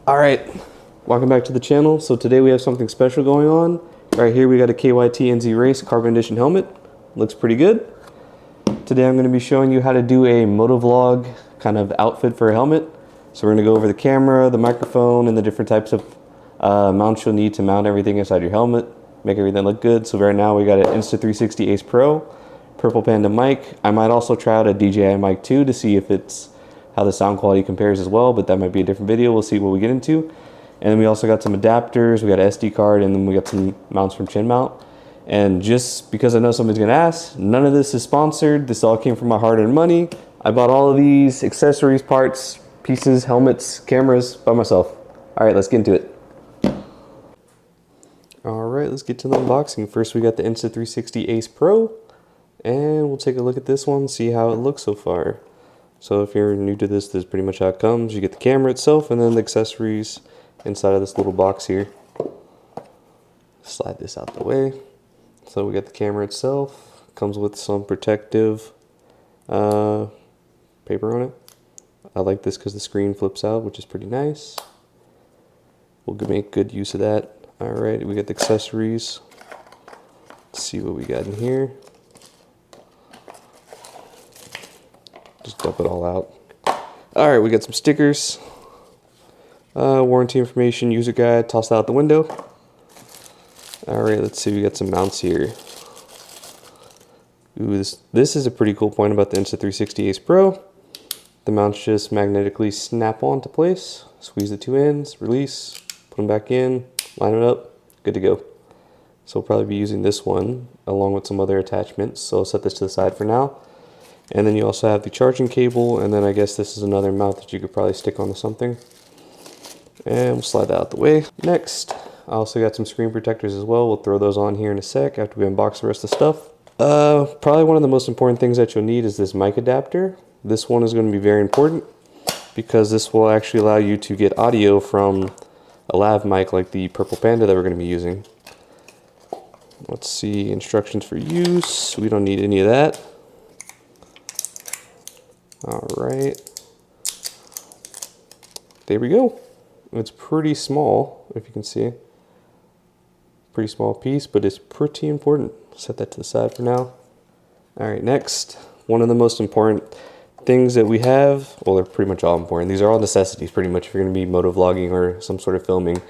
All right, welcome back to the channel. So today we have something special going on. Right here we got a KYT NZ-Race Carbon Edition helmet. Looks pretty good. Today I'm going to be showing you how to do a motovlog kind of outfit for a helmet. So we're going to go over the camera, the microphone, and the different types of mounts you'll need to mount everything inside your helmet, make everything look good. So right now we got an Insta360 Ace Pro, purple Panda mic. I might also try out a DJI mic too to see if it's how the sound quality compares as well, but that might be a different video. We'll see what we get into. And then we also got some adapters, we got an SD card, and then we got some mounts from Chin Mount. And just because I know somebody's gonna ask, none of this is sponsored. This all came from my hard-earned money. I bought all of these accessories, parts, pieces, helmets, cameras by myself. All right, let's get into it. All right, let's get to the unboxing. First, we got the Insta360 Ace Pro, and we'll take a look at this one, see how it looks so far. So if you're new to this is pretty much how it comes. You get the camera itself and then the accessories inside of this little box here. Slide this out the way. So we got the camera itself. Comes with some protective paper on it. I like this because the screen flips out, which is pretty nice. We'll make good use of that. Alright, we got the accessories. Let's see what we got in here. Just dump it all out. Alright, we got some stickers. Warranty information, user guide, toss that out the window. Alright, let's see, we got some mounts here. Ooh, this is a pretty cool point about the Insta360 Ace Pro. The mounts just magnetically snap onto place. Squeeze the two ends, release, put them back in, line it up, good to go. So we'll probably be using this one along with some other attachments. So I'll set this to the side for now. And then you also have the charging cable, and then I guess this is another mount that you could probably stick onto something. And we'll slide that out the way. Next, I also got some screen protectors as well. We'll throw those on here in a sec after we unbox the rest of the stuff. Probably one of the most important things that you'll need is this mic adapter. This one is going to be very important because this will actually allow you to get audio from a lav mic like the purple Panda that we're going to be using. Let's see, instructions for use. We don't need any of that. Alright, there we go. It's pretty small, if you can see. Pretty small piece, but it's pretty important. Set that to the side for now. Alright, next, one of the most important things that we have, well, they're pretty much all important. These are all necessities, pretty much, if you're going to be motovlogging or some sort of filming.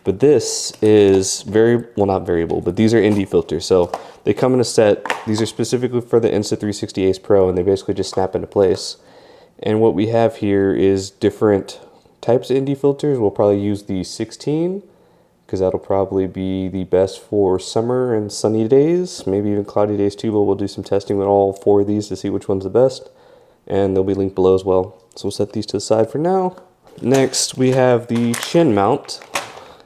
But this is not variable, but these are ND filters. So they come in a set. These are specifically for the Insta360 Ace Pro, and they basically just snap into place. And what we have here is different types of ND filters. We'll probably use the 16 because that'll probably be the best for summer and sunny days, maybe even cloudy days too, but we'll do some testing with all four of these to see which one's the best. And they'll be linked below as well. So we'll set these to the side for now. Next, we have the chin mount.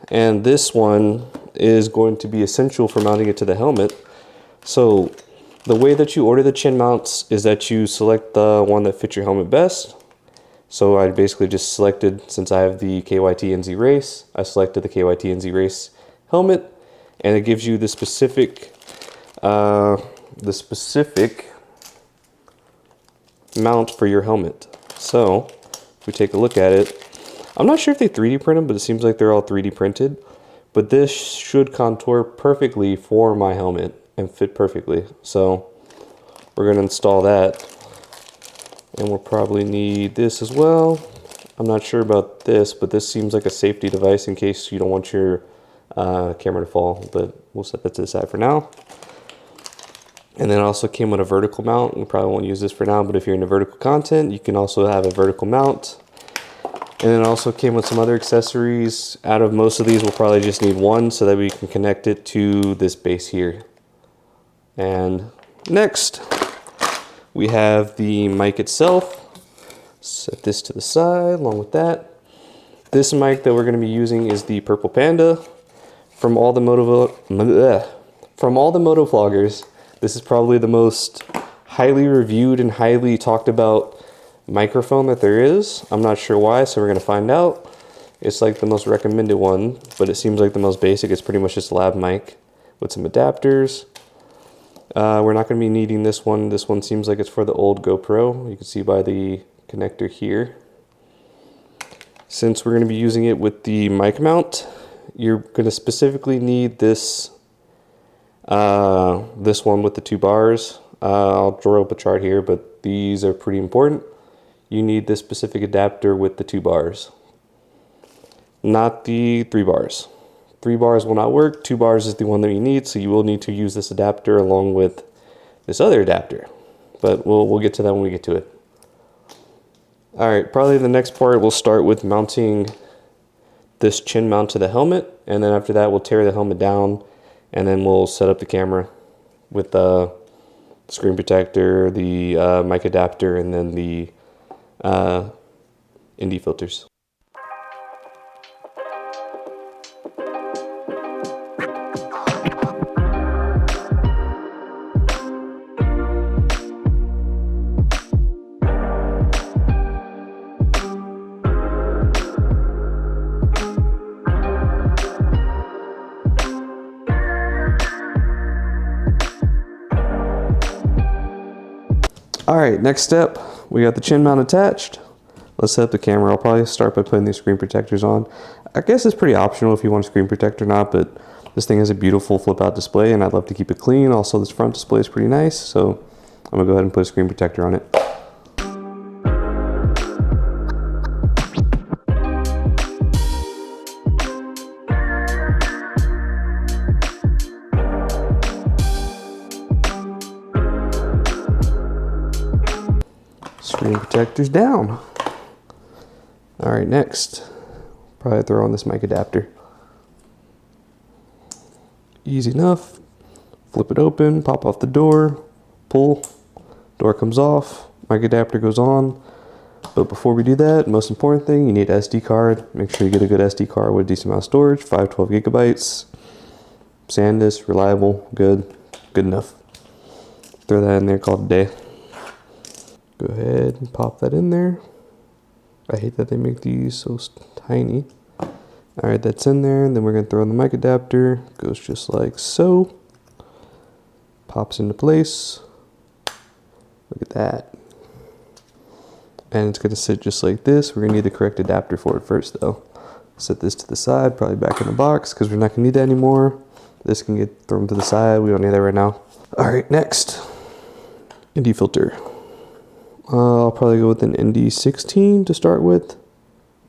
And this one is going to be essential for mounting it to the helmet. So the way that you order the chin mounts is that you select the one that fits your helmet best. So I basically just selected, since I have the KYT NZ-Race, I selected the KYT NZ-Race helmet, and it gives you the specific mount for your helmet. So if we take a look at it, I'm not sure if they 3D print them, but it seems like they're all 3D printed. But this should contour perfectly for my helmet and fit perfectly. So we're going to install that. And we'll probably need this as well. I'm not sure about this, but this seems like a safety device in case you don't want your camera to fall. But we'll set that to the side for now. And then it also came with a vertical mount. We probably won't use this for now, but if you're into vertical content, you can also have a vertical mount. And then it also came with some other accessories. Out of most of these, we'll probably just need one so that we can connect it to this base here. And next, we have the mic itself. Set this to the side along with that. This mic that we're going to be using is the purple Panda. From all the motovloggers, this is probably the most highly reviewed and highly talked about microphone that there is. I'm not sure why, so we're going to find out. It's like the most recommended one, but it seems like the most basic. It's pretty much just a lav mic with some adapters. We're not going to be needing this one. This one seems like it's for the old GoPro. You can see by the connector here. Since we're going to be using it with the mic mount, you're going to specifically need this this one with the 2 bars. I'll draw up a chart here, but these are pretty important. You need this specific adapter with the 2 bars, not the 3 bars. 3 bars will not work. 2 bars is the one that you need, so you will need to use this adapter along with this other adapter. But we'll get to that when we get to it. Alright, probably the next part we'll start with mounting this chin mount to the helmet, and then after that we'll tear the helmet down, and then we'll set up the camera with the screen protector, the mic adapter, and then the ND filters. Alright, next step, we got the chin mount attached. Let's set up the camera. I'll probably start by putting these screen protectors on. I guess it's pretty optional if you want a screen protector or not, but this thing has a beautiful flip out display and I'd love to keep it clean. Also, this front display is pretty nice, so I'm gonna go ahead and put a screen protector on it. Screen protectors down. Alright, next, probably throw on this mic adapter. Easy enough. Flip it open, pop off the door, pull, door comes off, mic adapter goes on. But before we do that, most important thing, you need an SD card. Make sure you get a good SD card with a decent amount of storage, 512 gigabytes. SanDisk, reliable, good enough. Throw that in there, call it a day. Go ahead and pop that in there. I hate that they make these so tiny. Alright, that's in there, and then we're going to throw in the mic adapter. Goes just like so. Pops into place. Look at that. And it's going to sit just like this. We're going to need the correct adapter for it first though. Set this to the side, probably back in the box, because we're not going to need that anymore. This can get thrown to the side. We don't need that right now. Alright, next. ND filter. I'll probably go with an ND16 to start with.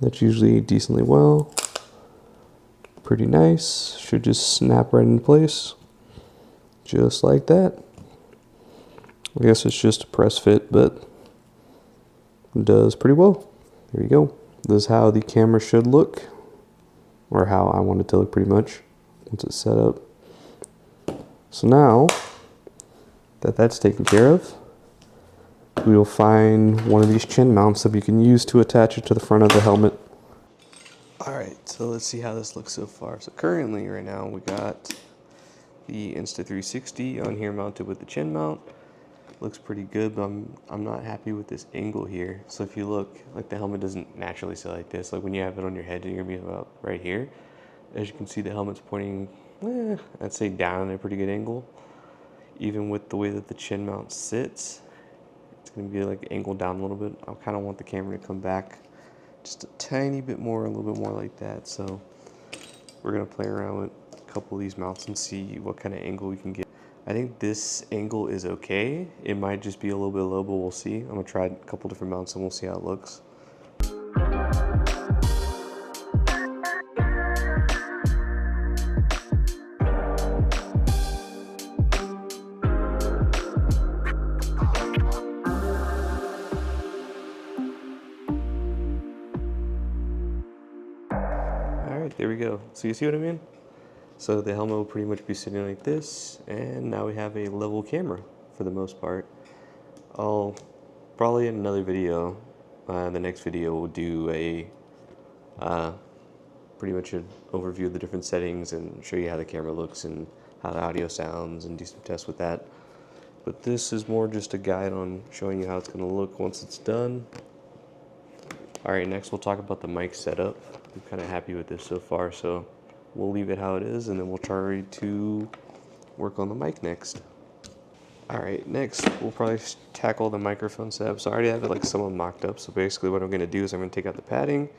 That's usually decently well. Pretty nice. Should just snap right into place. Just like that. I guess it's just a press fit, but it does pretty well. There you go. This is how the camera should look. Or how I want it to look pretty much once it's set up. So now that that's taken care of, we will find one of these chin mounts that we can use to attach it to the front of the helmet. Alright, so let's see how this looks so far. So currently, right now, we got the Insta360 on here mounted with the chin mount. Looks pretty good, but I'm not happy with this angle here. So if you look, like the helmet doesn't naturally sit like this. Like when you have it on your head, you're gonna be about right here. As you can see, the helmet's pointing, I'd say down at a pretty good angle. Even with the way that the chin mount sits, it's going to be like angled down a little bit. I kind of want the camera to come back just a tiny bit more, a little bit more like that. So we're going to play around with a couple of these mounts and see what kind of angle we can get. I think this angle is okay. It might just be a little bit low, but we'll see. I'm going to try a couple different mounts and we'll see how it looks. Alright, there we go. So you see what I mean? So the helmet will pretty much be sitting like this, and now we have a level camera for the most part. I'll probably in another video, the next video we'll do a pretty much an overview of the different settings and show you how the camera looks and how the audio sounds and do some tests with that. But this is more just a guide on showing you how it's going to look once it's done. Alright, next we'll talk about the mic setup. I'm kind of happy with this so far, so we'll leave it how it is and then we'll try to work on the mic next. Alright, next we'll probably tackle the microphone setup. So I already have it like somewhat mocked up, so basically what I'm going to do is I'm going to take out the padding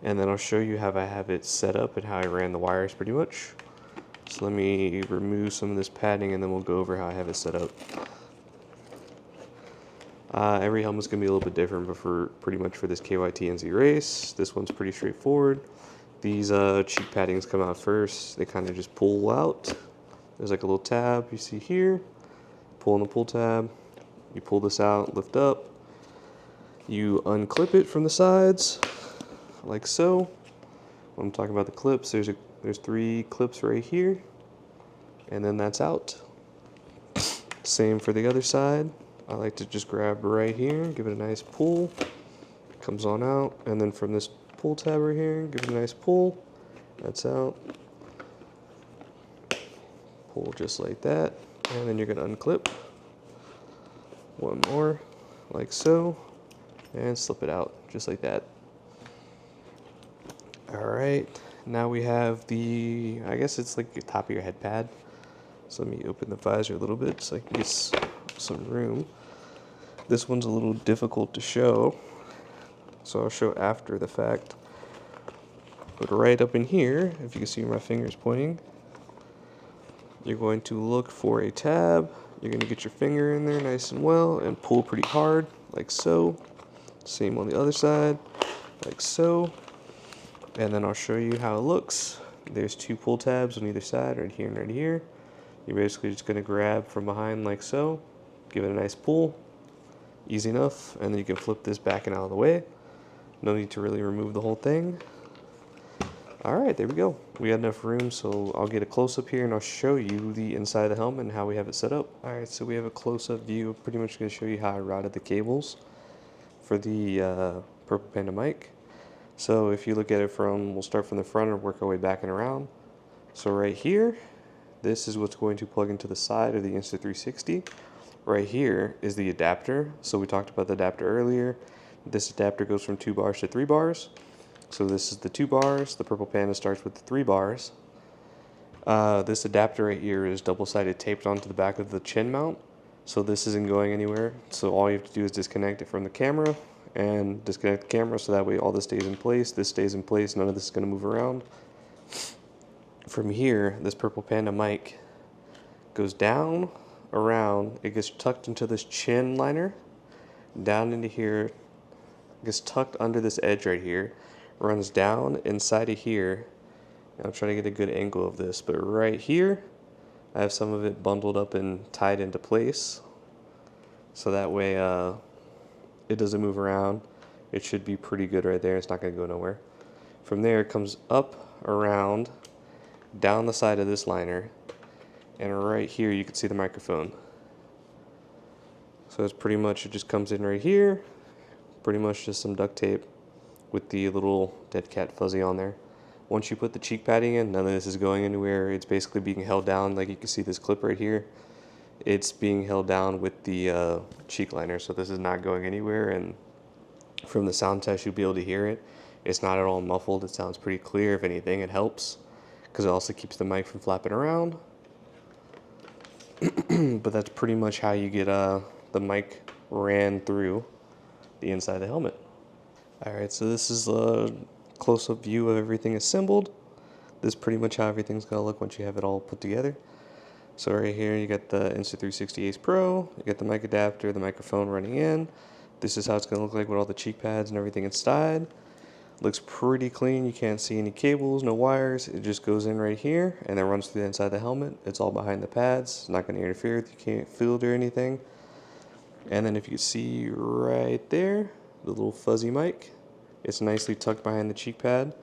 and then I'll show you how I have it set up and how I ran the wires pretty much. So let me remove some of this padding and then we'll go over how I have it set up. Every helmet's going to be a little bit different, but for pretty much for this KYT NZ-Race, this one's pretty straightforward. These cheek paddings come out first. They kind of just pull out. There's like a little tab you see here. Pull on the pull tab. You pull this out, lift up. You unclip it from the sides, like so. When I'm talking about the clips, there's 3 clips right here, and then that's out. Same for the other side. I like to just grab right here, give it a nice pull. It comes on out, and then from this pull tab right here, give it a nice pull. That's out. Pull just like that, and then you're gonna unclip. One more, like so, and slip it out, just like that. Alright, now we have the, I guess it's like the top of your head pad. So let me open the visor a little bit so I can get some room. This one's a little difficult to show, so I'll show after the fact. But right up in here, if you can see where my finger's pointing, you're going to look for a tab. You're going to get your finger in there nice and well and pull pretty hard, like so. Same on the other side, like so. And then I'll show you how it looks. There's 2 pull tabs on either side, right here and right here. You're basically just going to grab from behind like so, give it a nice pull, easy enough, and then you can flip this back and out of the way. No need to really remove the whole thing. Alright, there we go. We got enough room, so I'll get a close-up here and I'll show you the inside of the helmet and how we have it set up. Alright, so we have a close-up view. I'm pretty much going to show you how I routed the cables for the Purple Panda mic. So if you look at it we'll start from the front and work our way back and around. So right here, this is what's going to plug into the side of the Insta360. Right here is the adapter. So we talked about the adapter earlier. This adapter goes from 2 bars to 3 bars. So this is the 2 bars. The Purple Panda starts with the 3 bars. This adapter right here is double-sided taped onto the back of the chin mount. So this isn't going anywhere. So all you have to do is disconnect it from the camera and disconnect the camera so that way all this stays in place. This stays in place. None of this is going to move around. From here, this Purple Panda mic goes down, around. It gets tucked into this chin liner, down into here. Gets tucked under this edge right here. Runs down inside of here. I'm trying to get a good angle of this, but right here I have some of it bundled up and tied into place, so that way it doesn't move around. It should be pretty good right there. It's not going to go nowhere. From there it comes up, around, down the side of this liner, and right here you can see the microphone. So it's pretty much, it just comes in right here, pretty much just some duct tape with the little dead cat fuzzy on there. Once you put the cheek padding in, none of this is going anywhere. It's basically being held down, like you can see this clip right here. It's being held down with the cheek liner, so this is not going anywhere, and from the sound test you'll be able to hear it. It's not at all muffled. It sounds pretty clear. If anything, it helps because it also keeps the mic from flapping around. But that's pretty much how you get the mic ran through the inside of the helmet. Alright, so this is a close-up view of everything assembled. This is pretty much how everything's going to look once you have it all put together. So right here you got the Insta360 Ace Pro, you got the mic adapter, the microphone running in. This is how it's going to look like with all the cheek pads and everything inside. Looks pretty clean. You can't see any cables, no wires. It just goes in right here and then runs through the inside of the helmet. It's all behind the pads. It's not going to interfere with you. Can't feel it or anything. And then if you can see right there, the little fuzzy mic, it's nicely tucked behind the cheek pad.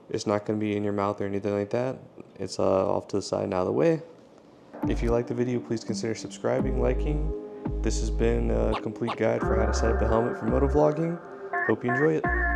It's not going to be in your mouth or anything like that. It's off to the side and out of the way. If you liked the video, please consider subscribing, liking. This has been a complete guide for how to set up a helmet for motovlogging. Hope you enjoy it.